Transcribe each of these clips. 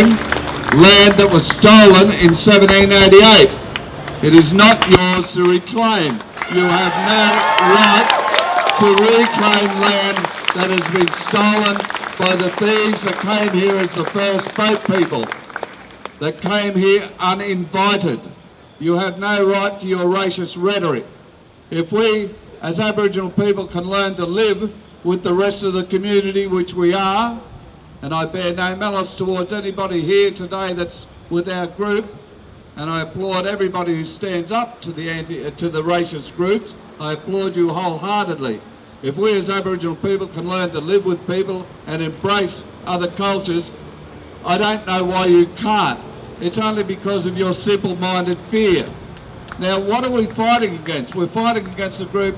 reclaim land that was stolen in 1788. It is not yours to reclaim. You have no right to reclaim land that has been stolen by the thieves that came here as the first boat people, that came here uninvited. You have no right to your racist rhetoric. If we, as Aboriginal people, can learn to live with the rest of the community, which we are, and I bear no malice towards anybody here today that's with our group, and I applaud everybody who stands up to the racist groups. I applaud you wholeheartedly. If we as Aboriginal people can learn to live with people and embrace other cultures, I don't know why you can't. It's only because of your simple-minded fear. Now, what are we fighting against? We're fighting against a group,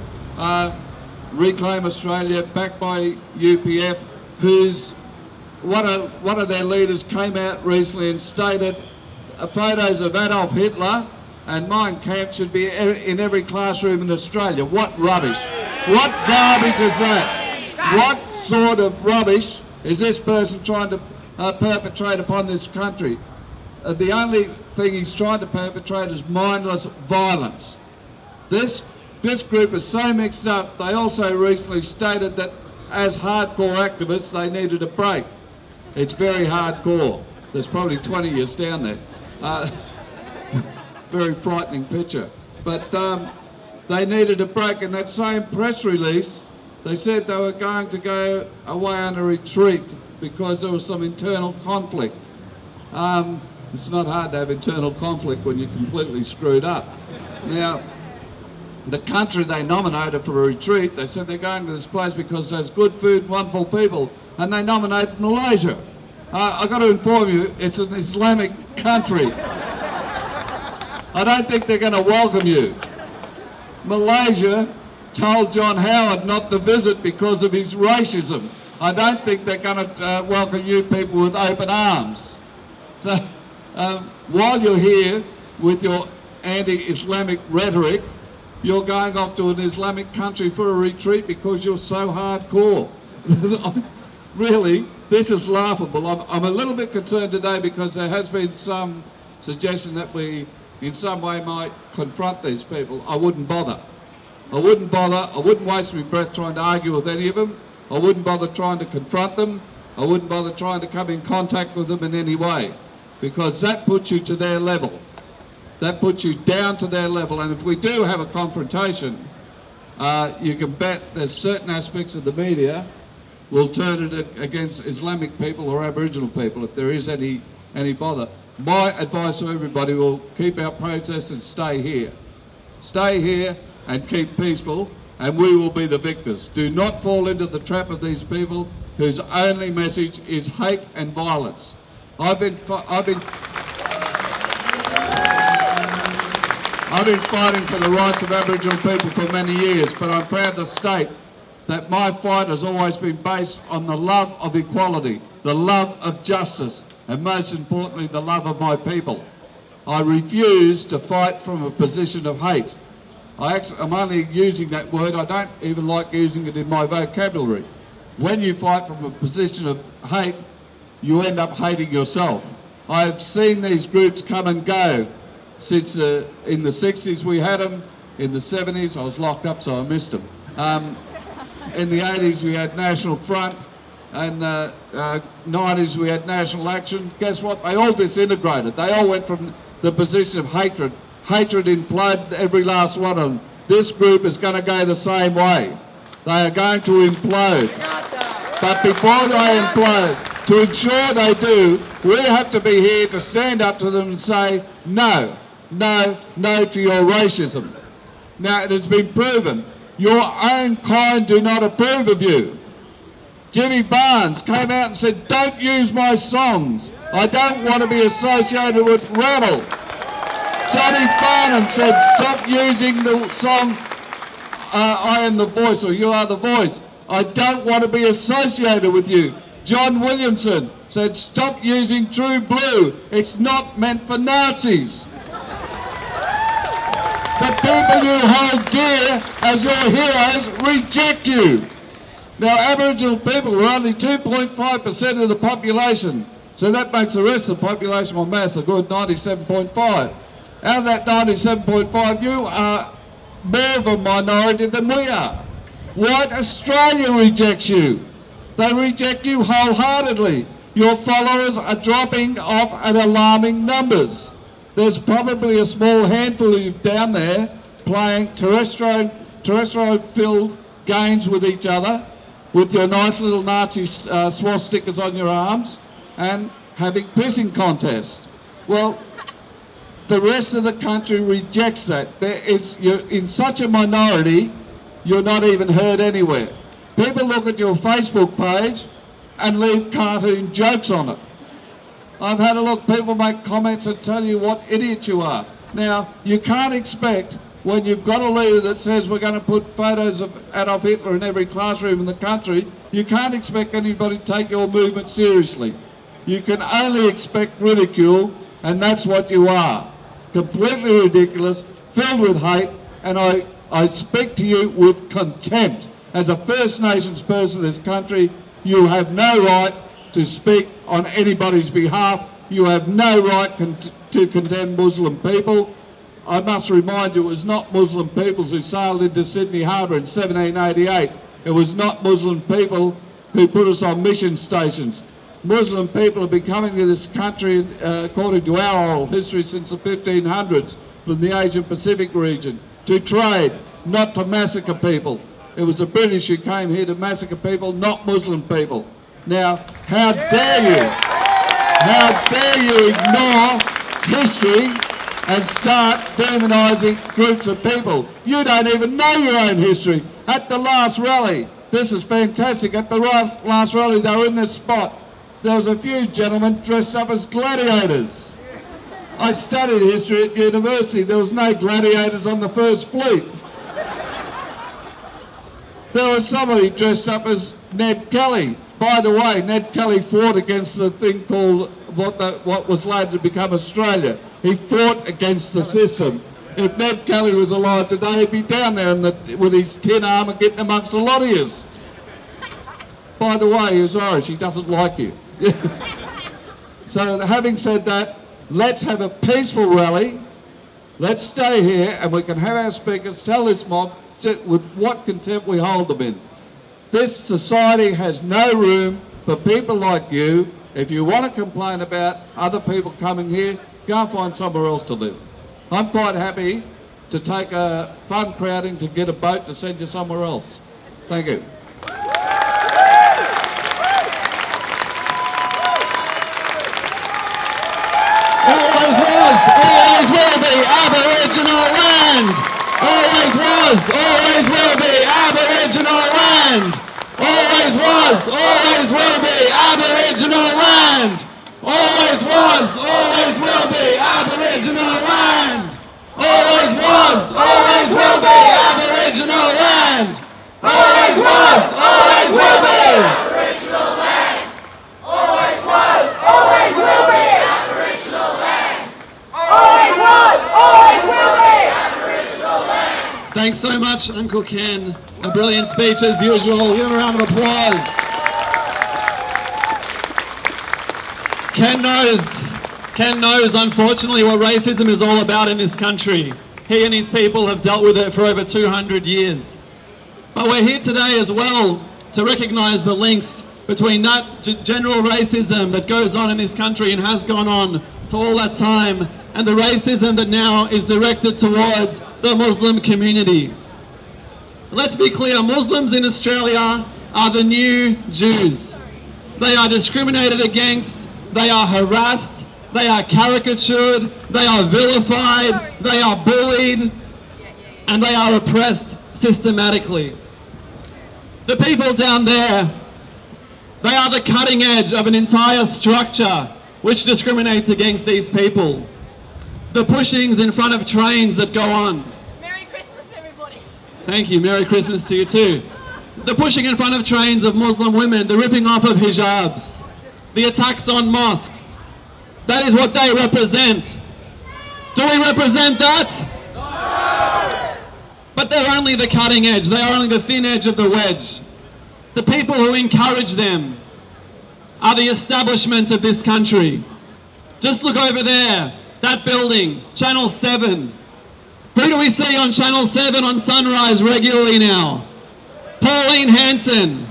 Reclaim Australia, backed by UPF, whose one of their leaders came out recently and stated photos of Adolf Hitler and Mein Kampf should be in every classroom in Australia. What rubbish! What garbage is that? What sort of rubbish is this person trying to perpetrate upon this country? The only thing he's trying to perpetrate is mindless violence. This group is so mixed up. They also recently stated that as hardcore activists they needed a break. It's very hardcore. There's probably 20 years down there. Very frightening picture. But they needed a break. In that same press release, they said they were going to go away on a retreat because there was some internal conflict. It's not hard to have internal conflict when you're completely screwed up. Now, the country they nominated for a retreat, they said they're going to this place because there's good food, wonderful people, and they nominated Malaysia. I've got to inform you, it's an Islamic country. I don't think they're going to welcome you. Malaysia told John Howard not to visit because of his racism. I don't think they're going to welcome you people with open arms. So, while you're here with your anti-Islamic rhetoric, you're going off to an Islamic country for a retreat because you're so hardcore. Really, this is laughable. I'm a little bit concerned today because there has been some suggestion that we in some way might confront these people. I wouldn't bother. I wouldn't waste my breath trying to argue with any of them. I wouldn't bother trying to confront them. I wouldn't bother trying to come in contact with them in any way, because that puts you to their level. That puts you down to their level. And if we do have a confrontation, you can bet there's certain aspects of the media will turn it against Islamic people or Aboriginal people if there is any bother. My advice to everybody will keep our protests and stay here. Stay here and keep peaceful, and we will be the victors. Do not fall into the trap of these people whose only message is hate and violence. I've been fighting for the rights of Aboriginal people for many years, but I'm proud to state that my fight has always been based on the love of equality, the love of justice, and most importantly, the love of my people. I refuse to fight from a position of hate. I'm only using that word, I don't even like using it in my vocabulary. When you fight from a position of hate, you end up hating yourself. I've seen these groups come and go. Since in the 60s we had them, in the 70s I was locked up so I missed them. In the 80s we had National Front, and 90s we had National Action. Guess what? They all disintegrated. They all went from the position of hatred. Hatred imploded every last one of them. This group is going to go the same way. They are going to implode. But before they implode, to ensure they do, we have to be here to stand up to them and say, no, no, no to your racism. Now, it has been proven, your own kind do not approve of you. Jimmy Barnes came out and said, don't use my songs. I don't want to be associated with rebel. Johnny Farnham said, stop using the song I Am the Voice, or You Are the Voice. I don't want to be associated with you. John Williamson said, stop using True Blue. It's not meant for Nazis. The people you hold dear as your heroes reject you. Now, Aboriginal people are only 2.5% of the population. So that makes the rest of the population on mass a good 97.5. Out of that 97.5, you are more of a minority than we are. White Australia rejects you. They reject you wholeheartedly. Your followers are dropping off at alarming numbers. There's probably a small handful of you down there playing terrestrial-filled games with each other, with your nice little Nazi swastikas on your arms, and having pissing contests. Well, the rest of the country rejects that. You're in such a minority, you're not even heard anywhere. People look at your Facebook page and leave cartoon jokes on it. I've had a look, people make comments and tell you what idiots you are. Now, you can't expect, when you've got a leader that says we're going to put photos of Adolf Hitler in every classroom in the country, you can't expect anybody to take your movement seriously. You can only expect ridicule, and that's what you are. Completely ridiculous, filled with hate, and I speak to you with contempt. As a First Nations person in this country, you have no right to speak on anybody's behalf. You have no right to condemn Muslim people. I must remind you, it was not Muslim peoples who sailed into Sydney Harbour in 1788. It was not Muslim people who put us on mission stations. Muslim people have been coming to this country, according to our oral history, since the 1500s, from the Asian Pacific region, to trade, not to massacre people. It was the British who came here to massacre people, not Muslim people. Now, how dare you ignore history and start demonising groups of people? You don't even know your own history. At the last rally, this is fantastic, at the last rally they were in this spot. There was a few gentlemen dressed up as gladiators. I studied history at university. There was no gladiators on the First Fleet. There was somebody dressed up as Ned Kelly. By the way, Ned Kelly fought against the thing called what was later to become Australia. He fought against the system. If Ned Kelly was alive today, he'd be down there with his tin armour getting amongst a lot of yous. By the way, he was Irish. He doesn't like you. So having said that, let's have a peaceful rally. Let's stay here and we can have our speakers tell this mob with what contempt we hold them in. This society has no room for people like you. If you want to complain about other people coming here, go and find somewhere else to live. I'm quite happy to take a fun crowding to get a boat to send you somewhere else. Thank you. Always will be Aboriginal land. Always was, always will be Aboriginal land. Always was, always will be Aboriginal land. Always was, always will be Aboriginal land. Always was, always will be Aboriginal land. Always was, always will be Aboriginal land. Always was, always will be Aboriginal land. Always was, always will be Aboriginal land. Thanks so much, Uncle Ken. A brilliant speech as usual. Give him a round of applause. Ken knows, unfortunately, what racism is all about in this country. He and his people have dealt with it for over 200 years. But we're here today as well to recognise the links between that general racism that goes on in this country and has gone on for all that time, and the racism that now is directed towards the Muslim community. Let's be clear, Muslims in Australia are the new Jews. They are discriminated against, they are harassed, they are caricatured, they are vilified, they are bullied, and they are oppressed systematically. The people down there, they are the cutting edge of an entire structure which discriminates against these people. The pushings in front of trains that go on. Merry Christmas, everybody. Thank you, Merry Christmas to you too. The pushing in front of trains of Muslim women, the ripping off of hijabs, the attacks on mosques. That is what they represent. Do we represent that? No! But they're only the cutting edge, they are only the thin edge of the wedge. The people who encourage them are the establishment of this country. Just look over there, that building, Channel 7. Who do we see on Channel 7 on Sunrise regularly now? Pauline Hanson.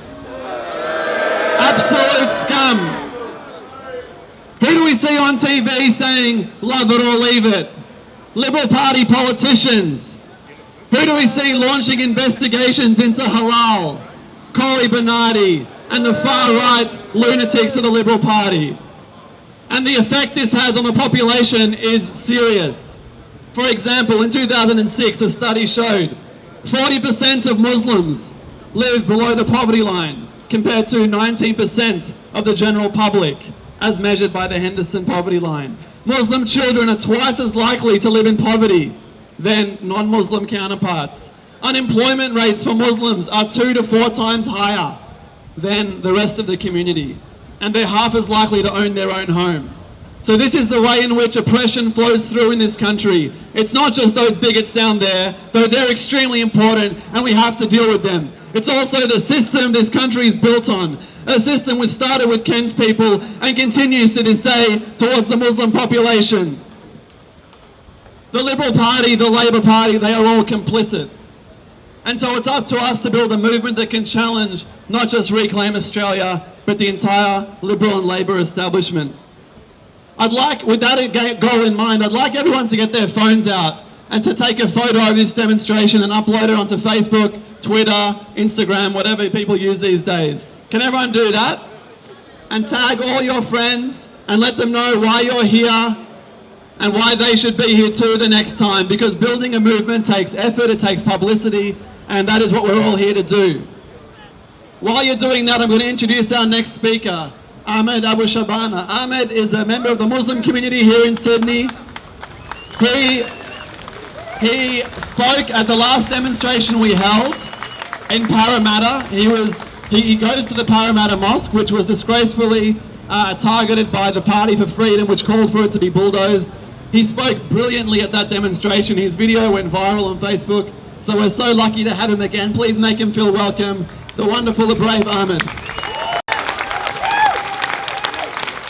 Absolute scum. Who do we see on TV saying, love it or leave it? Liberal Party politicians. Who do we see launching investigations into halal? Cory Bernardi and the far-right lunatics of the Liberal Party. And the effect this has on the population is serious. For example, in 2006, a study showed 40% of Muslims live below the poverty line, compared to 19% of the general public, as measured by the Henderson poverty line. Muslim children are twice as likely to live in poverty than non-Muslim counterparts. Unemployment rates for Muslims are 2 to 4 times higher than the rest of the community, and they're half as likely to own their own home. So this is the way in which oppression flows through in this country. It's not just those bigots down there, though they're extremely important and we have to deal with them. It's also the system this country is built on. A system which started with Ken's people and continues to this day towards the Muslim population. The Liberal Party, the Labor Party, they are all complicit. And so it's up to us to build a movement that can challenge not just Reclaim Australia, but the entire Liberal and Labor establishment. I'd like, with that goal in mind, I'd like everyone to get their phones out and to take a photo of this demonstration and upload it onto Facebook, Twitter, Instagram, whatever people use these days. Can everyone do that? And tag all your friends and let them know why you're here and why they should be here too the next time, because building a movement takes effort, it takes publicity, and that is what we're all here to do. While you're doing that, I'm going to introduce our next speaker, Ahmed Abu Shabana. Ahmed is a member of the Muslim community here in Sydney. He spoke at the last demonstration we held in Parramatta. He goes to the Parramatta Mosque, which was disgracefully targeted by the Party for Freedom, which called for it to be bulldozed. He spoke brilliantly at that demonstration. His video went viral on Facebook, so we're so lucky to have him again. Please make him feel welcome. The wonderful, the brave Ahmed.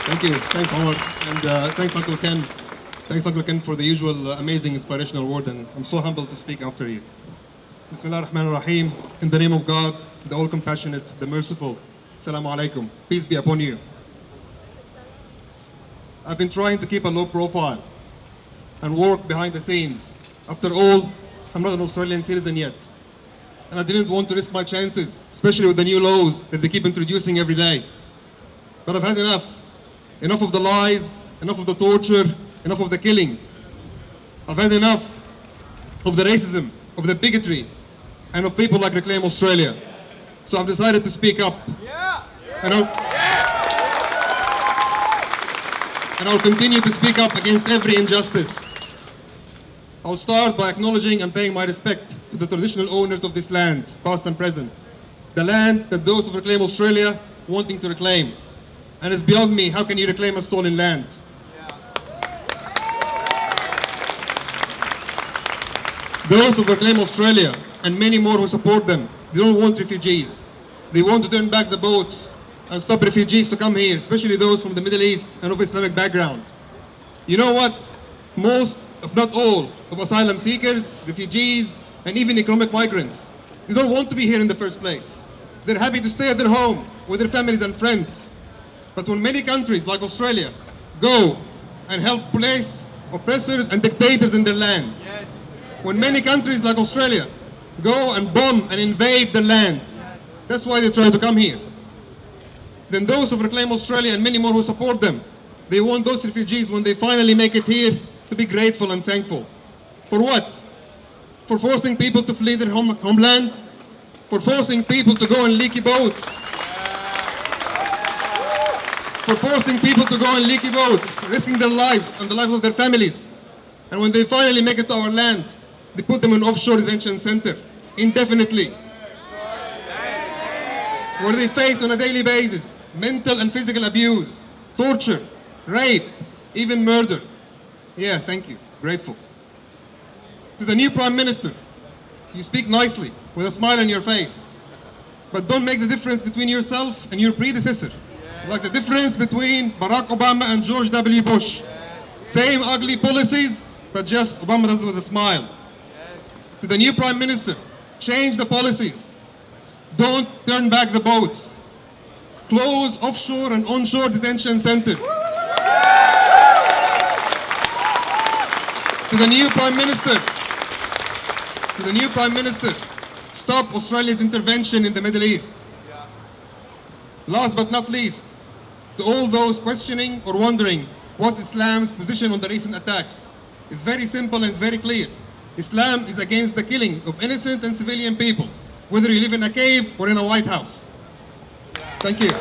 Thank you. Thanks, Omar. And thanks, Uncle Ken. Thanks, Uncle Ken, for the usual amazing inspirational word. And I'm so humbled to speak after you. Bismillah ar-Rahman ar-Rahim. In the name of God, the all-compassionate, the merciful. Assalamu alaikum. Peace be upon you. I've been trying to keep a low profile and work behind the scenes. After all, I'm not an Australian citizen yet. And I didn't want to risk my chances, especially with the new laws that they keep introducing every day. But I've had enough. Enough of the lies, enough of the torture, enough of the killing. I've had enough of the racism, of the bigotry, and of people like Reclaim Australia. So I've decided to speak up. And I'll continue to speak up against every injustice. I'll start by acknowledging and paying my respect to the traditional owners of this land, past and present. The land that those who reclaim Australia wanting to reclaim. And it's beyond me, how can you reclaim a stolen land? Those who reclaim Australia, and many more who support them, they don't want refugees. They want to turn back the boats and stop refugees to come here, especially those from the Middle East and of Islamic background. You know what? Most, if not all, of asylum seekers, refugees, and even economic migrants, they don't want to be here in the first place. They're happy to stay at their home with their families and friends. But when many countries like Australia go and help place oppressors and dictators in their land, when many countries like Australia go and bomb and invade the land, that's why they try to come here. Then those who reclaim Australia and many more who support them, they want those refugees, when they finally make it here, to be grateful and thankful. For what? For forcing people to flee their homeland? For forcing people to go on leaky boats? For forcing people to go on leaky boats, risking their lives and the lives of their families. And when they finally make it to our land, they put them in an offshore detention center, indefinitely. Where they face on a daily basis mental and physical abuse, torture, rape, even murder. Yeah, thank you, grateful. To the new Prime Minister, you speak nicely, with a smile on your face. But don't make the difference between yourself and your predecessor. Like the difference between Barack Obama and George W. Bush. Same ugly policies, but just Obama does it with a smile. To the new Prime Minister, change the policies. Don't turn back the boats. Close offshore and onshore detention centers. To the new Prime Minister, stop Australia's intervention in the Middle East. Last but not least, to all those questioning or wondering what's Islam's position on the recent attacks, it's very simple and it's very clear. Islam is against the killing of innocent and civilian people, whether you live in a cave or in a White House. Thank you. Say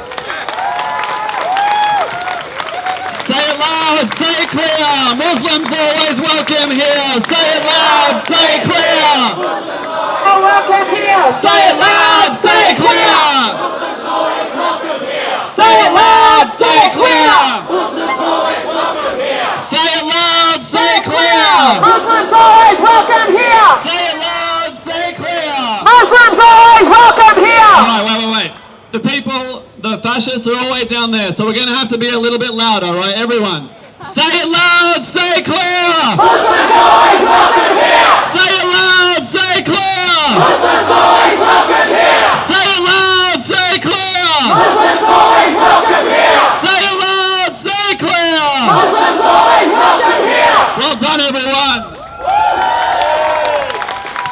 it loud, say it clear. Muslims always welcome here. Say it loud, say it clear. Muslims are welcome here. Say it loud, say it clear. Muslims always welcome here. Say it loud, say it clear. Muslims always welcome here. Say it loud, say it clear. Muslims always welcome here. Say it loud, say it clear. Muslims always welcome here. All right, wait. The people, the fascists are all the way down there, so we're going to have to be a little bit louder, all right, everyone? Say it loud, say it clear. Muslims always welcome here. Say it loud, say it clear. Muslims always welcome here. Say it loud, say it clear. Muslims always welcome here. Say it loud, say it clear. Muslims always welcome here. Well done, everyone.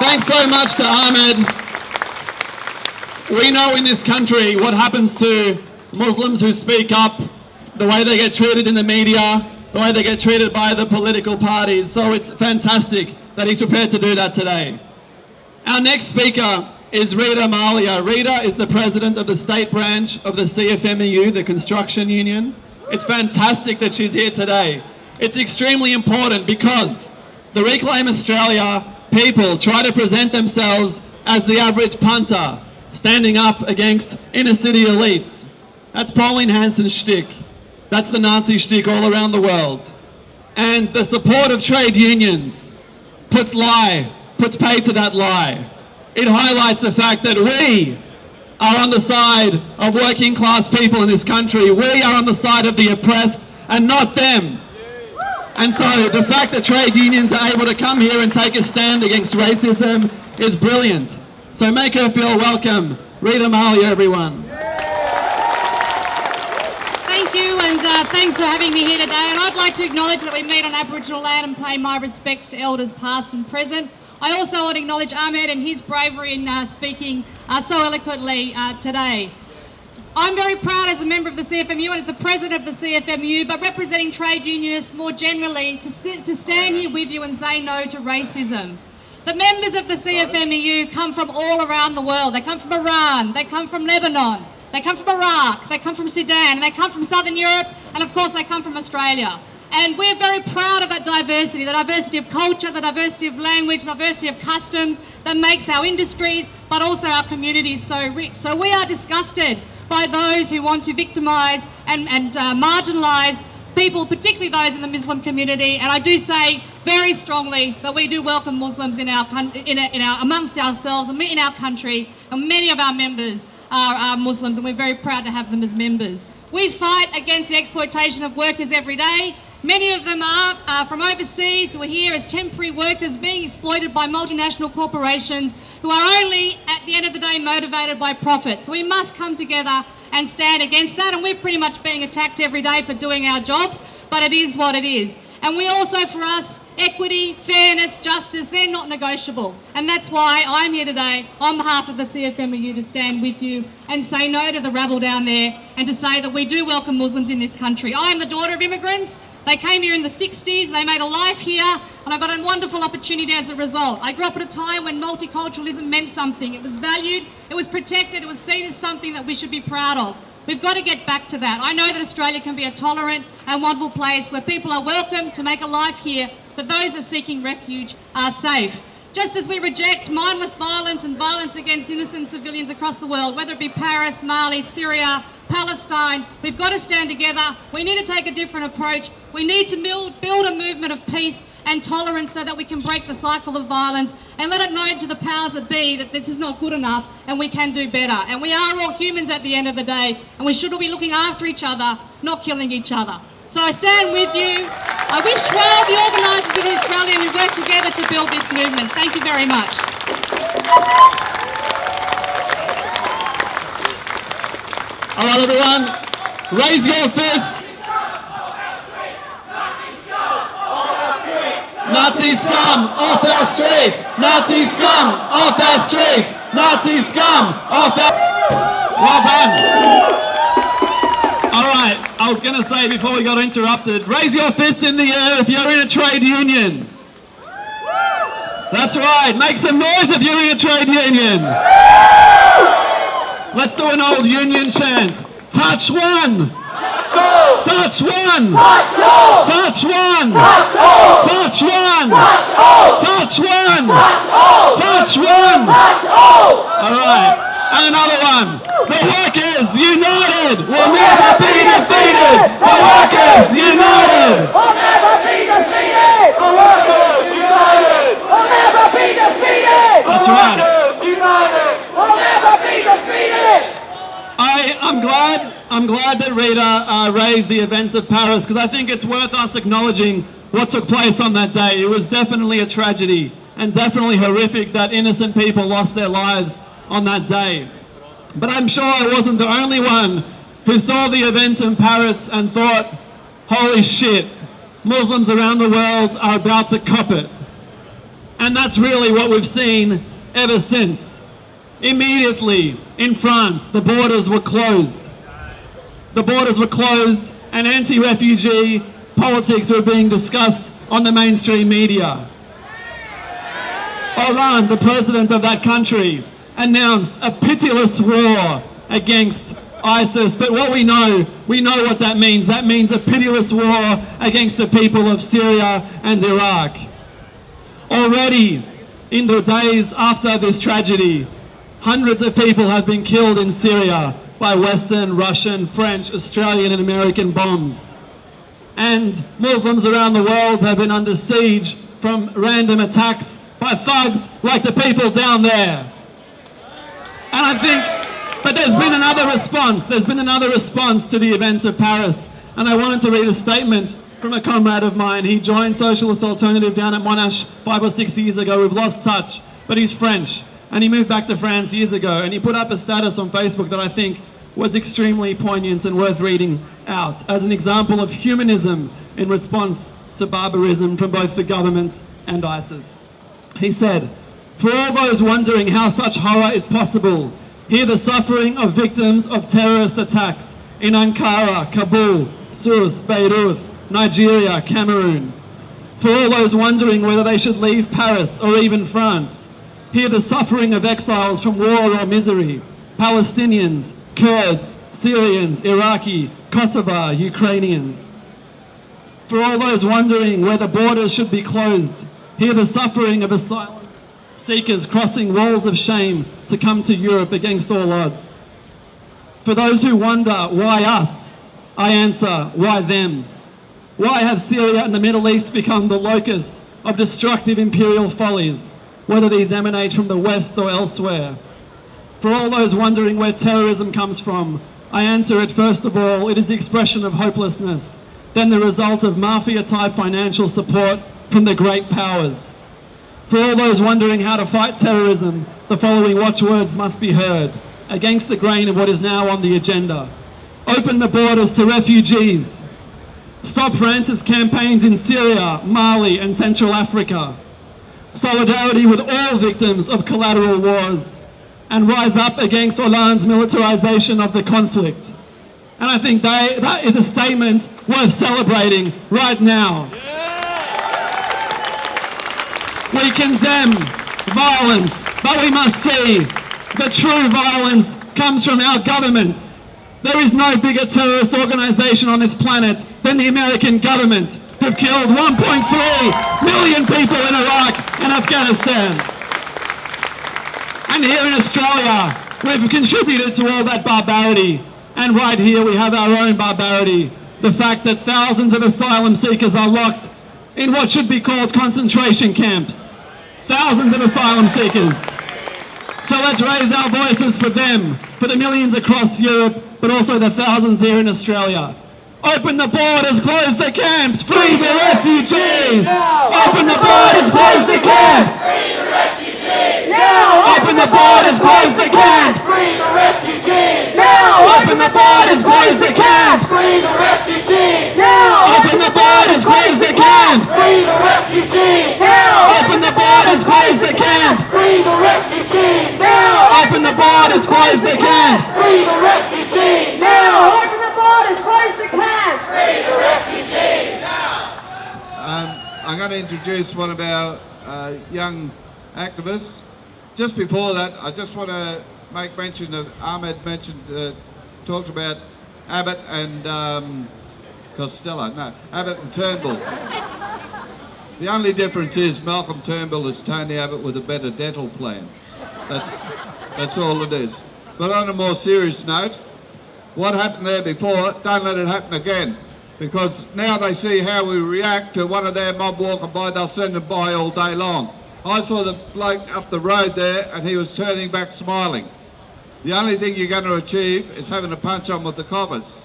Thanks so much to Ahmed. We know in this country what happens to Muslims who speak up, the way they get treated in the media, the way they get treated by the political parties. So it's fantastic that he's prepared to do that today. Our next speaker is Rita Malia. Rita is the president of the state branch of the CFMEU, the construction union. It's fantastic that she's here today. It's extremely important because the Reclaim Australia people try to present themselves as the average punter, standing up against inner city elites. That's Pauline Hanson's shtick. That's the Nazi shtick all around the world. And the support of trade unions puts pay to that lie. It highlights the fact that we are on the side of working class people in this country. We are on the side of the oppressed and not them. And so the fact that trade unions are able to come here and take a stand against racism is brilliant. So make her feel welcome. Rita Malia, everyone. Thank you, and thanks for having me here today. And I'd like to acknowledge that we meet on Aboriginal land and pay my respects to elders past and present. I also want to acknowledge Ahmed and his bravery in speaking so eloquently today. I'm very proud as a member of the CFMU and as the president of the CFMU, but representing trade unionists more generally, to stand here with you and say no to racism. The members of the CFMEU come from all around the world. They come from Iran, they come from Lebanon, they come from Iraq, they come from Sudan, and they come from Southern Europe, and of course they come from Australia. And we're very proud of that diversity, the diversity of culture, the diversity of language, the diversity of customs that makes our industries, but also our communities so rich. So we are disgusted by those who want to victimise and marginalise people, particularly those in the Muslim community. And I do say very strongly that we do welcome Muslims in our amongst ourselves and in our country, and many of our members are Muslims, and we're very proud to have them as members. We fight against the exploitation of workers every day. Many of them are from overseas, who are here as temporary workers being exploited by multinational corporations who are only, at the end of the day, motivated by profit. So we must come together and stand against that, and we're pretty much being attacked every day for doing our jobs, but it is what it is. And we also, for us, equity, fairness, justice, they're not negotiable. And that's why I'm here today on behalf of the CFMEU to stand with you and say no to the rabble down there, and to say that we do welcome Muslims in this country. I am the daughter of immigrants. They came here in the 60s, they made a life here, and I got a wonderful opportunity as a result. I grew up at a time when multiculturalism meant something. It was valued, it was protected, it was seen as something that we should be proud of. We've got to get back to that. I know that Australia can be a tolerant and wonderful place where people are welcome to make a life here, but those are seeking refuge are safe. Just as we reject mindless violence and violence against innocent civilians across the world, whether it be Paris, Mali, Syria, Palestine. We've got to stand together. We need to take a different approach. We need to build a movement of peace and tolerance so that we can break the cycle of violence and let it know to the powers that be that this is not good enough and we can do better. And we are all humans at the end of the day, and we should all be looking after each other, not killing each other. So I stand with you. I wish well the organisers of Australia who work together to build this movement. Thank you very much. All right, everyone, raise your fist. Nazi scum off our streets! Nazi scum off our streets! Nazi scum off our... Well done. All right, I was going to say before we got interrupted, raise your fist in the air if you're in a trade union. That's right, make some noise if you're in a trade union. Let's do an old union chant. Touch one! Touch one! Touch one! Touch one! Touch one! Touch one! All right, and another one. The workers united will never be defeated. The workers united We'll never be defeated! The workers united! We'll never be defeated! That's right. United! We'll never be defeated! I'm glad that Rita raised the events of Paris, because I think it's worth us acknowledging what took place on that day. It was definitely a tragedy and definitely horrific that innocent people lost their lives on that day. But I'm sure I wasn't the only one who saw the events in Paris and thought, holy shit, Muslims around the world are about to cop it. And that's really what we've seen ever since. Immediately in France, the borders were closed. The borders were closed and anti-refugee politics were being discussed on the mainstream media. Hollande, the president of that country, announced a pitiless war against ISIS. But what we know what that means. That means a pitiless war against the people of Syria and Iraq. Already, in the days after this tragedy, hundreds of people have been killed in Syria by Western, Russian, French, Australian and American bombs. And Muslims around the world have been under siege from random attacks by thugs like the people down there. And I think, but there's been another response. There's been another response to the events of Paris. And I wanted to read a statement from a comrade of mine. He joined Socialist Alternative down at Monash 5 or 6 years ago. We've lost touch, but he's French. And he moved back to France years ago. And he put up a status on Facebook that I think was extremely poignant and worth reading out as an example of humanism in response to barbarism from both the governments and ISIS. He said, "For all those wondering how such horror is possible, hear the suffering of victims of terrorist attacks in Ankara, Kabul, Sousse, Beirut, Nigeria, Cameroon. For all those wondering whether they should leave Paris or even France, hear the suffering of exiles from war or misery, Palestinians, Kurds, Syrians, Iraqi, Kosovar, Ukrainians. For all those wondering whether borders should be closed, hear the suffering of asylum seekers crossing walls of shame to come to Europe against all odds. For those who wonder, why us? I answer, why them? Why have Syria and the Middle East become the locus of destructive imperial follies, whether these emanate from the West or elsewhere? For all those wondering where terrorism comes from, I answer it first of all, it is the expression of hopelessness, then the result of mafia-type financial support from the great powers. For all those wondering how to fight terrorism, the following watchwords must be heard, against the grain of what is now on the agenda. Open the borders to refugees. Stop France's campaigns in Syria, Mali and Central Africa. Solidarity with all victims of collateral wars. And rise up against Hollande's militarization of the conflict." And I think that is a statement worth celebrating right now. We condemn violence, but we must see the true violence comes from our governments. There is no bigger terrorist organization on this planet than the American government, who've killed 1.3 million people in Iraq and Afghanistan. And here in Australia, we've contributed to all that barbarity. And right here we have our own barbarity. The fact that thousands of asylum seekers are locked in what should be called concentration camps. Thousands of asylum seekers. So let's raise our voices for them, for the millions across Europe, but also the thousands here in Australia. Open the borders, close the camps, free the refugees! Open the borders, close the camps! Free the refugees! Now! Open the borders, close the camps! Free the refugees! Now! Open the borders, close the camps! Free the refugees! Now! Open the borders, close the camps! Free the refugees! Now! Open the borders, close the camps! Free the refugees! Now! Open the borders, close the camps! Free the refugees! Now! Open the borders, close the camps! Free the refugees! I'm going to introduce one of our young activists. Just before that, I just want to make mention of Ahmed talked about Abbott and Abbott and Turnbull. The only difference is Malcolm Turnbull is Tony Abbott with a better dental plan. That's all it is. But on a more serious note, what happened there before, don't let it happen again. Because now they see how we react to one of their mob walking by, they'll send them by all day long. I saw the bloke up the road there and he was turning back smiling. The only thing you're going to achieve is having a punch on with the coppers.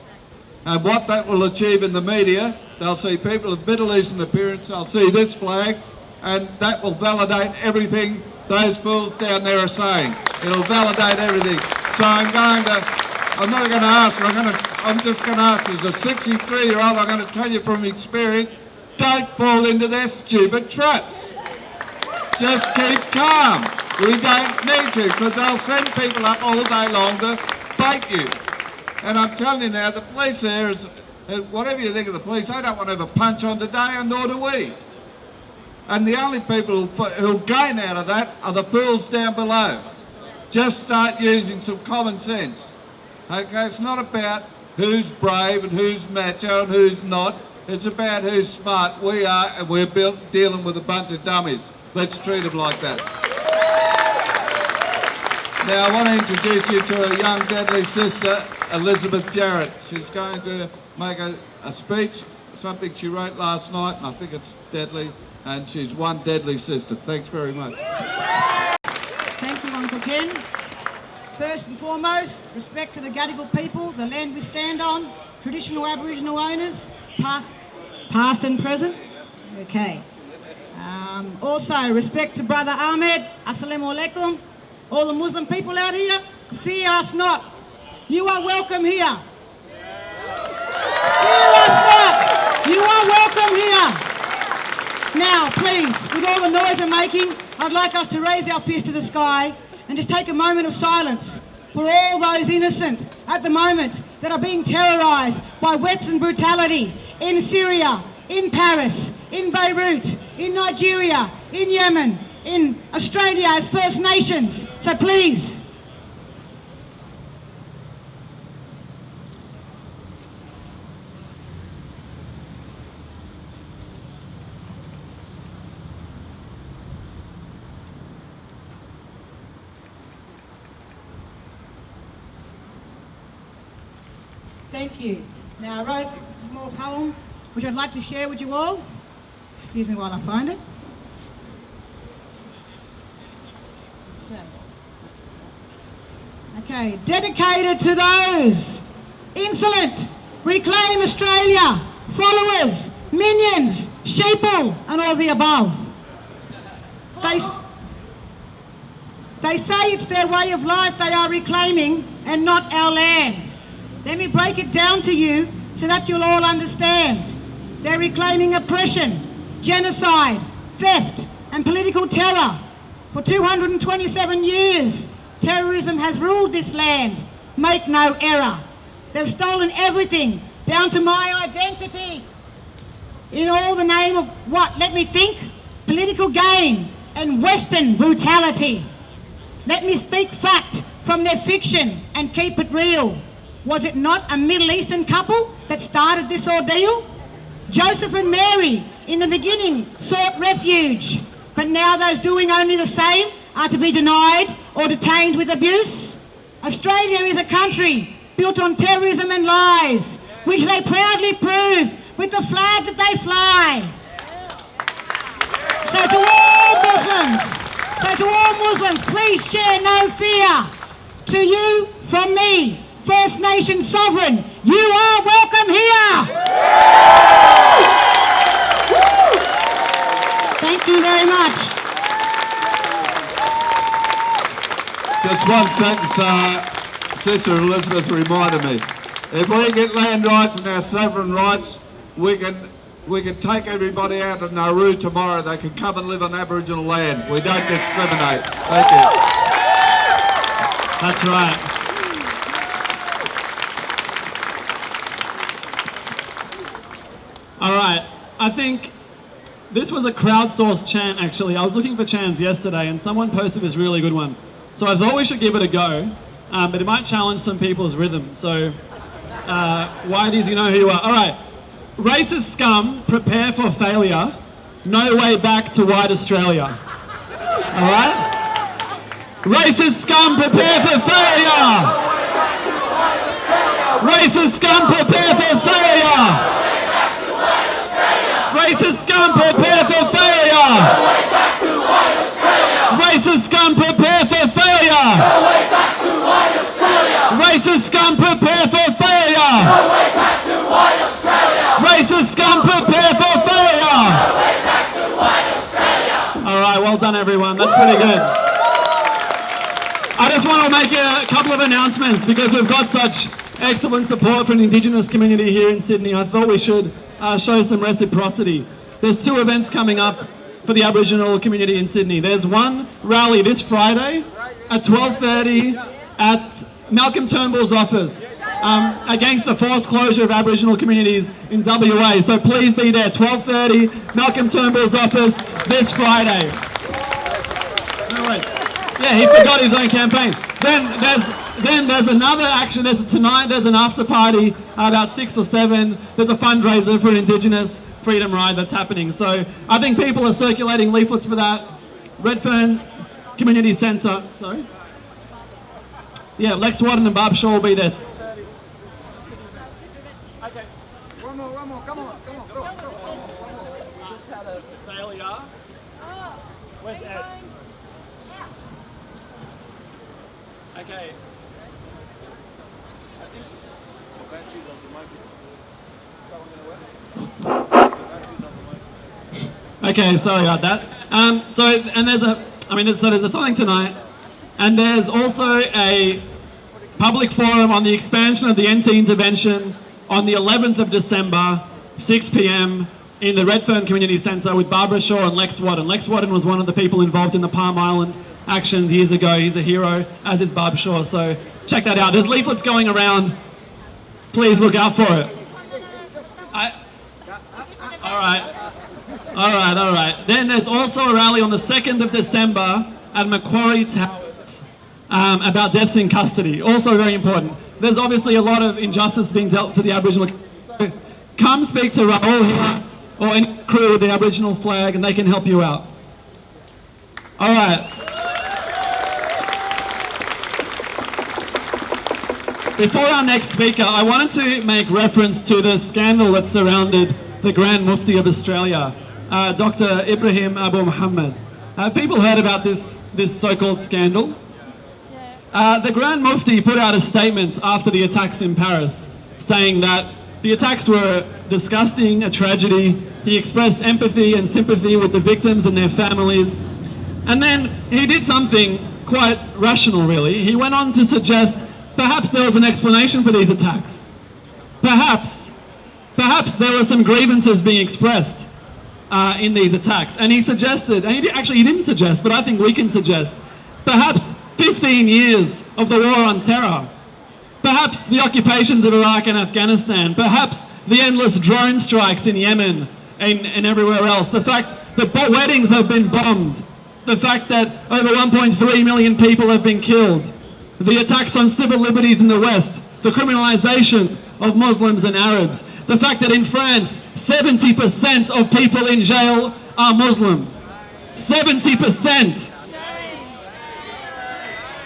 And what that will achieve in the media, they'll see people of Middle Eastern appearance, they'll see this flag, and that will validate everything those fools down there are saying. It'll validate everything. So I'm not going to ask, I'm just going to ask, as a 63-year-old, I'm going to tell you from experience, don't fall into their stupid traps. Just keep calm. We don't need to, because they'll send people up all day long to bait you. And I'm telling you now, the police there is, whatever you think of the police, they don't want to have a punch on today, and nor do we. And the only people who'll gain out of that are the fools down below. Just start using some common sense. Okay, it's not about who's brave and who's macho and who's not. It's about who's smart. We are, and we're dealing with a bunch of dummies. Let's treat them like that. Now I want to introduce you to a young deadly sister, Elizabeth Jarrett. She's going to make a speech, something she wrote last night, and I think it's deadly, and she's one deadly sister. Thanks very much. Thank you, Uncle Ken. First and foremost, respect to the Gadigal people, the land we stand on, traditional Aboriginal owners, past and present. Okay. Also, respect to Brother Ahmed, Assalamu alaikum. All the Muslim people out here, fear us not. You are welcome here. Fear us not. You are welcome here. Now, please, with all the noise we're making, I'd like us to raise our fist to the sky and just take a moment of silence for all those innocent at the moment that are being terrorised by Western brutality in Syria, in Paris, in Beirut, in Nigeria, in Yemen, in Australia as First Nations. So please. Thank you. Now I wrote a small poem which I'd like to share with you all. Excuse me while I find it. Okay, dedicated to those insolent, reclaim Australia, followers, minions, sheeple, and all the above. They say it's their way of life they are reclaiming and not our land. Let me break it down to you so that you'll all understand. They're reclaiming oppression, genocide, theft, and political terror. For 227 years, terrorism has ruled this land. Make no error. They've stolen everything, down to my identity. In all the name of what? Let me think. Political gain and Western brutality. Let me speak fact from their fiction and keep it real. Was it not a Middle Eastern couple that started this ordeal? Joseph and Mary, in the beginning, sought refuge, but now those doing only the same are to be denied or detained with abuse. Australia is a country built on terrorism and lies, which they proudly prove with the flag that they fly. So to all Muslims, please share no fear. To you, from me, First Nation sovereign, you are welcome here. Thank you very much. Just one sentence, Sister Elizabeth reminded me. If we get land rights and our sovereign rights, we can take everybody out of Nauru tomorrow. They can come and live on Aboriginal land. We don't discriminate. Thank you. That's right. All right, I think this was a crowdsourced chant, actually. I was looking for chants yesterday and someone posted this really good one. So I thought we should give it a go, but it might challenge some people's rhythm. So, Whiteys, you know who you are. All right, racist scum, prepare for failure. No way back to white Australia. All right? Racist scum, prepare for failure! Racist scum, prepare for failure! Racist scum, prepare for failure! Racist scum, prepare for failure! Racist scum, prepare for failure! Racist scum, prepare for failure! All right, well done, everyone. That's pretty good. I just want to make a couple of announcements because we've got such excellent support from the Indigenous community here in Sydney. I thought we should show some reciprocity. There's 2 events coming up for the Aboriginal community in Sydney. There's one rally this Friday at 12:30 at Malcolm Turnbull's office against the forced closure of Aboriginal communities in WA. So please be there, 12:30, Malcolm Turnbull's office this Friday. No worries. Yeah, he forgot his own campaign. Then there's another action. Tonight there's an after party about 6 or 7. There's a fundraiser for an Indigenous freedom ride that's happening. So I think people are circulating leaflets for that. Redfern Community Centre. Sorry. Yeah, Lex Watton and Barb Shaw will be there. Okay. One more, come on, go. Just had a failure. Where's Ed? Okay. Okay, sorry about that. There's something tonight, and there's also a public forum on the expansion of the NT intervention on the 11th of December, 6 p.m. in the Redfern Community Centre with Barbara Shaw and Lex Watton. Lex Watton was one of the people involved in the Palm Island actions years ago. He's a hero, as is Barb Shaw, so check that out. There's leaflets going around. Please look out for it. All right. Then there's also a rally on the 2nd of December at Macquarie Towers about deaths in custody. Also very important. There's obviously a lot of injustice being dealt to the Aboriginal community. Come speak to Rahul here or any crew with the Aboriginal flag and they can help you out. All right. Before our next speaker, I wanted to make reference to the scandal that surrounded the Grand Mufti of Australia, Dr. Ibrahim Abu Muhammad. Have people heard about this so-called scandal? The Grand Mufti put out a statement after the attacks in Paris, saying that the attacks were disgusting, a tragedy. He expressed empathy and sympathy with the victims and their families. And then he did something quite rational, really. He went on to suggest perhaps there was an explanation for these attacks. Perhaps there were some grievances being expressed in these attacks. And he suggested, and he didn't suggest, but I think we can suggest, perhaps 15 years of the war on terror. Perhaps the occupations of Iraq and Afghanistan. Perhaps the endless drone strikes in Yemen and everywhere else. The fact that weddings have been bombed. The fact that over 1.3 million people have been killed. The attacks on civil liberties in the West, the criminalization of Muslims and Arabs, the fact that in France, 70% of people in jail are Muslim. 70%.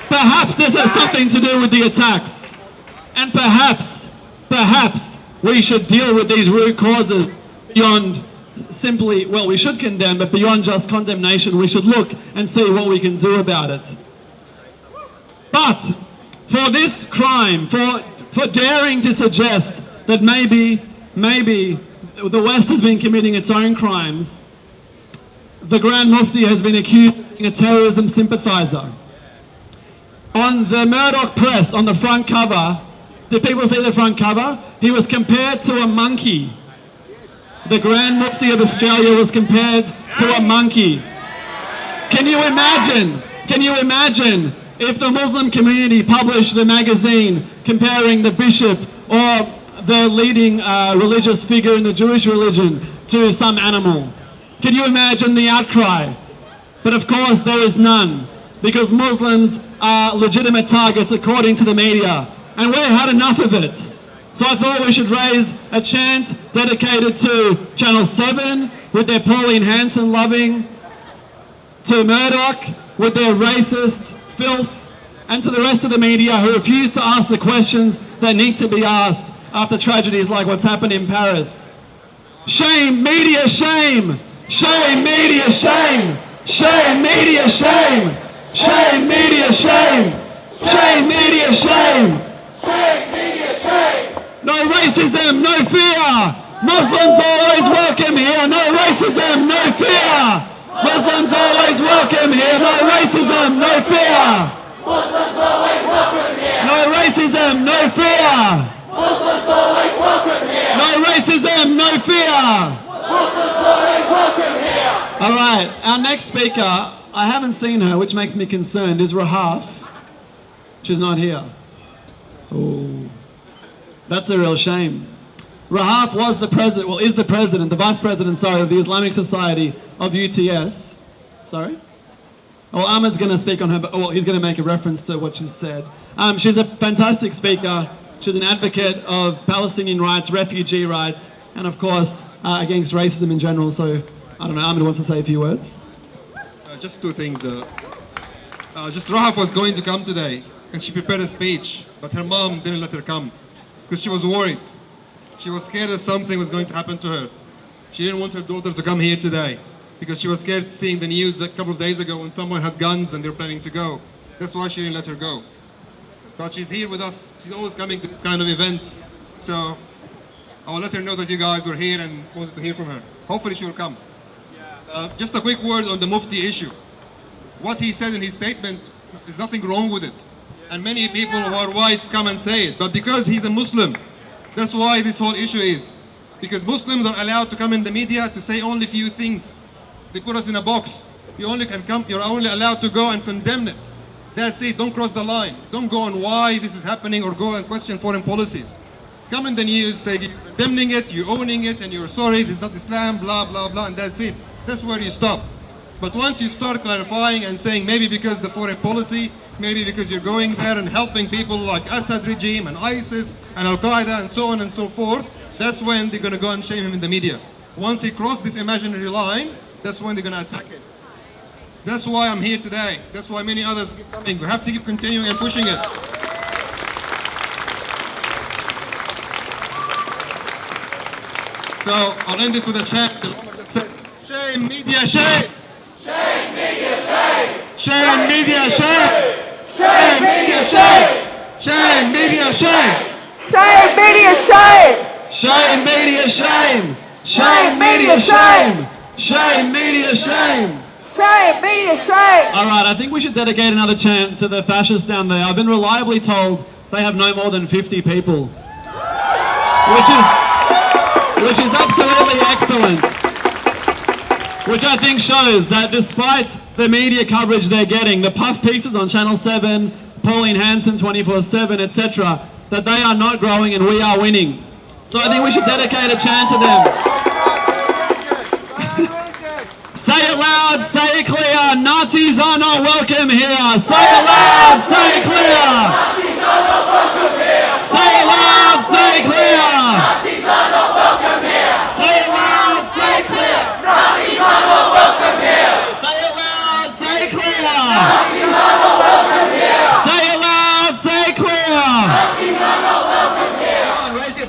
Perhaps this has something to do with the attacks. And perhaps we should deal with these root causes beyond simply, well, we should condemn, but beyond just condemnation, we should look and see what we can do about it. But for this crime, for daring to suggest that maybe the West has been committing its own crimes, the Grand Mufti has been accused of being a terrorism sympathiser. On the Murdoch press, on the front cover, did people see the front cover? He was compared to a monkey. The Grand Mufti of Australia was compared to a monkey. Can you imagine if the Muslim community published a magazine comparing the bishop or the leading religious figure in the Jewish religion to some animal? Can you imagine the outcry? But of course there is none, because Muslims are legitimate targets according to the media, and we've had enough of it. So I thought we should raise a chant dedicated to Channel 7 with their Pauline Hanson loving, to Murdoch with their racist filth, and to the rest of the media who refuse to ask the questions that need to be asked after tragedies like what's happened in Paris. Shame, media, shame! Shame, media, shame! Shame, media, shame! Shame, media, shame! Shame, media, shame! Shame, media, shame! No racism, no fear! Muslims always welcome here, no racism, no fear! Muslims always welcome here, no racism, no fear! Muslims always welcome here! No racism, no fear! Muslims always welcome here! No racism, no fear! Muslims always welcome here! Alright, our next speaker, I haven't seen her, which makes me concerned, is Rahaf. She's not here. Oh, that's a real shame. Rahaf was the president, well, is the president, the vice president, sorry, of the Islamic Society of UTS. Sorry? Well, Ahmed's going to speak on her, but well, he's going to make a reference to what she said. She's a fantastic speaker. She's an advocate of Palestinian rights, refugee rights, and of course, against racism in general. So, I don't know, Ahmed wants to say a few words. Just two things. Just Rahaf was going to come today, and she prepared a speech, but her mom didn't let her come because she was worried. She was scared that something was going to happen to her. She didn't want her daughter to come here today because she was scared seeing the news that a couple of days ago when someone had guns and they were planning to go. That's why she didn't let her go. But she's here with us. She's always coming to this kind of events. So I'll let her know that you guys were here and wanted to hear from her. Hopefully she'll come. Just a quick word on the Mufti issue. What he said in his statement, there's nothing wrong with it. And many people who are white come and say it. But because he's a Muslim, that's why this whole issue is. Because Muslims are allowed to come in the media to say only few things. They put us in a box. You only can come, you're only allowed to go and condemn it. That's it, don't cross the line. Don't go on why this is happening or go and question foreign policies. Come in the news, say you're condemning it, you're owning it, and you're sorry, this is not Islam, blah, blah, blah, and that's it. That's where you stop. But once you start clarifying and saying maybe because the foreign policy, maybe because you're going there and helping people like Assad regime and ISIS and Al-Qaeda and so on and so forth, that's when they're going to go and shame him in the media. Once he crossed this imaginary line, that's when they're going to attack him. That's why I'm here today. That's why many others keep coming. We have to keep continuing and pushing it. So I'll end this with a chant. The woman that said, shame media, shame! Shame, media, shame! Shame media, shame! Shame, media, shame! Shame media, shame! Shame, media, shame! Shame, media, shame! Shame, media, shame! Shame, media, shame! Shame, media, shame! Alright, I think we should dedicate another chant to the fascists down there. I've been reliably told they have no more than 50 people. Which is absolutely excellent. Which I think shows that despite the media coverage they're getting, the puff pieces on Channel 7, Pauline Hanson 24/7, etc., that they are not growing and we are winning. So I think we should dedicate a chant to them. Say it loud, say it clear, Nazis are not welcome here. Say it loud, say it clear. Nazis are not welcome here! Say it loud, say it clear. Nazis are not welcome here! Say it loud, say it clear. Nazis are not welcome here! Say it loud, say it clear. Nazis are not welcome here! Say it loud, say it clear. Nazis are not welcome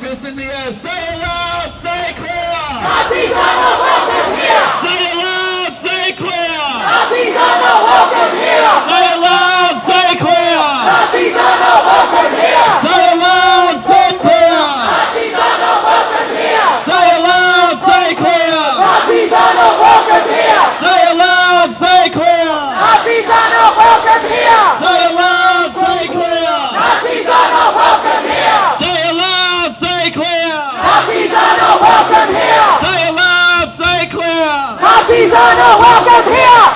fists in the air. Say it loud, say clear. Nazis are not welcome here. Say it loud, say clear. Nazis are not welcome here. Say it loud, say clear. Nazis are not welcome here. Say it loud, say clear. Nazis are not welcome here. Say it loud, say clear. Nazis are not welcome here. Say it loud, say clear. Nazis are not welcome here. Say it loud, say clear. Nazis are not welcome here. Say it loud, say clear. Nazis are not welcome here. Say it loud, say clear. Nazis are not welcome here.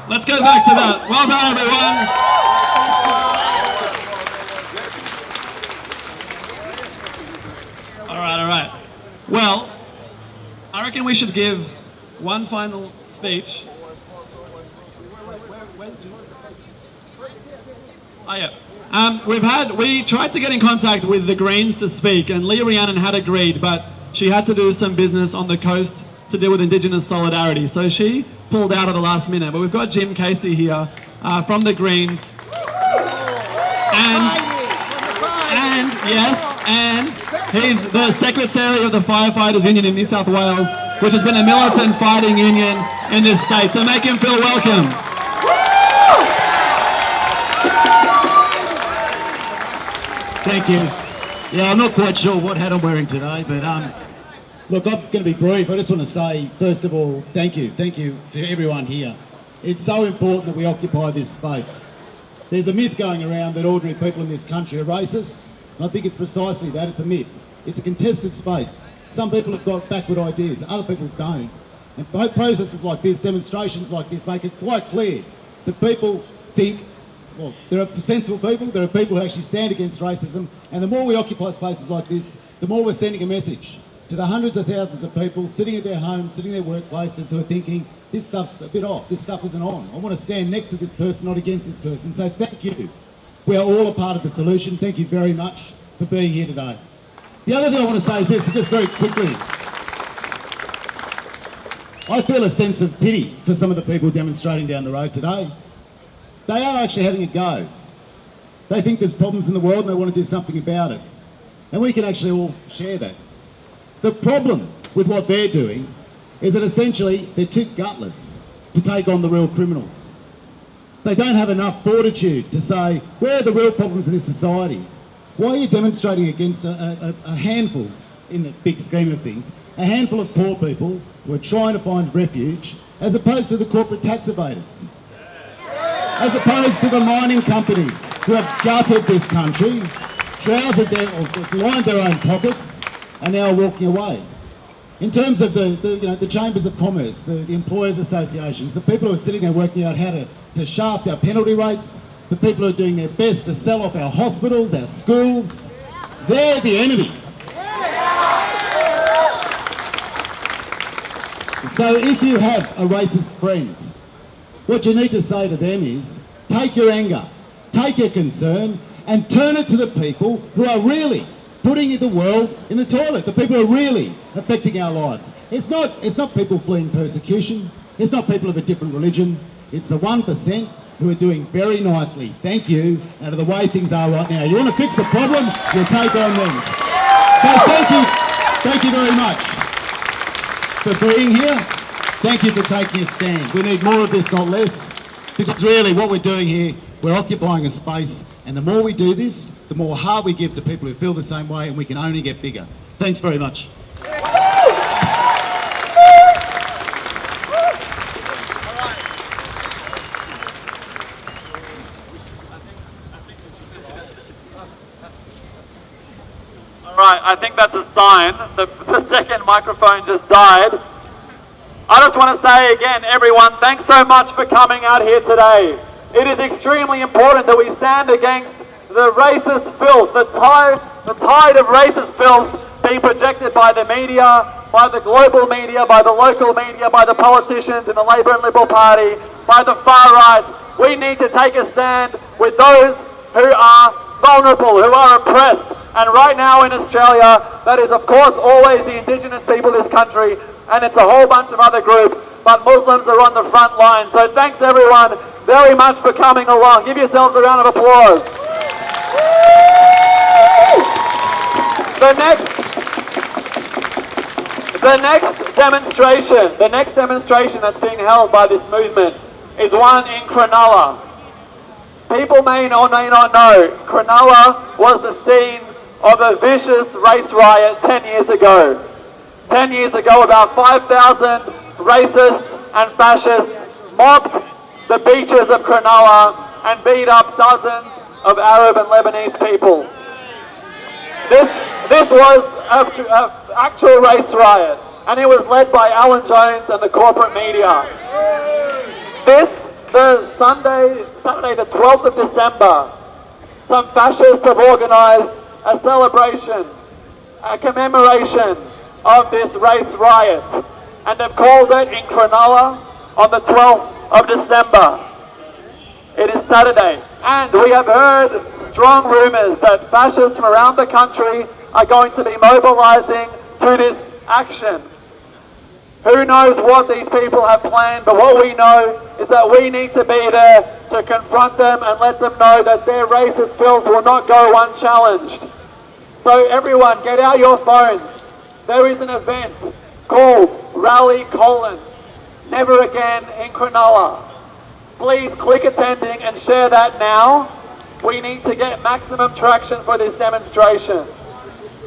Let's go back to that. Well done, everyone. All right. Well, I reckon we should give one final speech. Oh yeah. We tried to get in contact with the Greens to speak, and Leah Rhiannon had agreed, but she had to do some business on the coast to deal with Indigenous solidarity, so she pulled out at the last minute. But we've got Jim Casey here from the Greens, and he's the secretary of the Firefighters Union in New South Wales, which has been a militant fighting union in this state. So make him feel welcome. Thank you. Yeah, I'm not quite sure what hat I'm wearing today, but look, I'm going to be brief. I just want to say, first of all, thank you to everyone here. It's so important that we occupy this space. There's a myth going around that ordinary people in this country are racist. And I think it's precisely that. It's a myth. It's a contested space. Some people have got backward ideas, other people don't. And processes like this, demonstrations like this, make it quite clear that people think, well, there are sensible people, there are people who actually stand against racism, and the more we occupy spaces like this, the more we're sending a message to the hundreds of thousands of people sitting at their homes, sitting in their workplaces, who are thinking, this stuff's a bit off, this stuff isn't on. I want to stand next to this person, not against this person. So thank you. We are all a part of the solution. Thank you very much for being here today. The other thing I want to say is this, just very quickly. I feel a sense of pity for some of the people demonstrating down the road today. They are actually having a go. They think there's problems in the world and they want to do something about it. And we can actually all share that. The problem with what they're doing is that essentially they're too gutless to take on the real criminals. They don't have enough fortitude to say, where are the real problems in this society? Why are you demonstrating against a handful, in the big scheme of things, a handful of poor people who are trying to find refuge, as opposed to the corporate tax evaders? As opposed to the mining companies who have gutted this country, trousered or lined their own pockets, and now are walking away. In terms of the chambers of commerce, the employers' associations, the people who are sitting there working out how to shaft our penalty rates, the people who are doing their best to sell off our hospitals, our schools, they're the enemy. So if you have a racist friend, what you need to say to them is, take your anger, take your concern, and turn it to the people who are really putting the world in the toilet, the people who are really affecting our lives. It's not people fleeing persecution, it's not people of a different religion, it's the 1% who are doing very nicely, thank you, out of the way things are right now. You want to fix the problem, you take on them. So thank you very much for being here. Thank you for taking a stand. We need more of this, not less, because really what we're doing here, we're occupying a space, and the more we do this, the more heart we give to people who feel the same way, and we can only get bigger. Thanks very much. Right, I think that's a sign. The second microphone just died. I just want to say again, everyone, thanks so much for coming out here today. It is extremely important that we stand against the racist filth, the tide of racist filth being projected by the media, by the global media, by the local media, by the politicians in the Labor and Liberal Party, by the far right. We need to take a stand with those who are vulnerable, who are oppressed. And right now in Australia, that is of course always the Indigenous people of this country, and it's a whole bunch of other groups, but Muslims are on the front line. So thanks everyone very much for coming along. Give yourselves a round of applause. The next The next demonstration that's being held by this movement is one in Cronulla. People may or may not know, Cronulla was the scene of a vicious race riot 10 years ago. 10 years ago, about 5,000 racists and fascists mobbed the beaches of Cronulla and beat up dozens of Arab and Lebanese people. This was an actual race riot, and it was led by Alan Jones and the corporate media. Saturday the 12th of December, some fascists have organised a celebration, a commemoration of this race riot, and have called it in Cronulla on the 12th of December. It is Saturday, and we have heard strong rumours that fascists from around the country are going to be mobilising to this action. Who knows what these people have planned, but what we know is that we need to be there to confront them and let them know that their racist filth will not go unchallenged. So everyone, get out your phones. There is an event called Rally Never Again in Cronulla. Please click attending and share that now. We need to get maximum traction for this demonstration.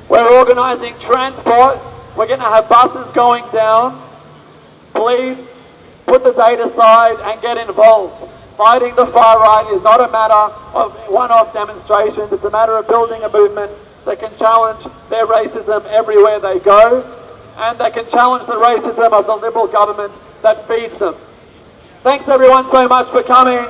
We're organising transport. We're going to have buses going down. Please put the date aside and get involved. Fighting the far right is not a matter of one-off demonstrations. It's a matter of building a movement that can challenge their racism everywhere they go, and that can challenge the racism of the Liberal government that feeds them. Thanks everyone so much for coming.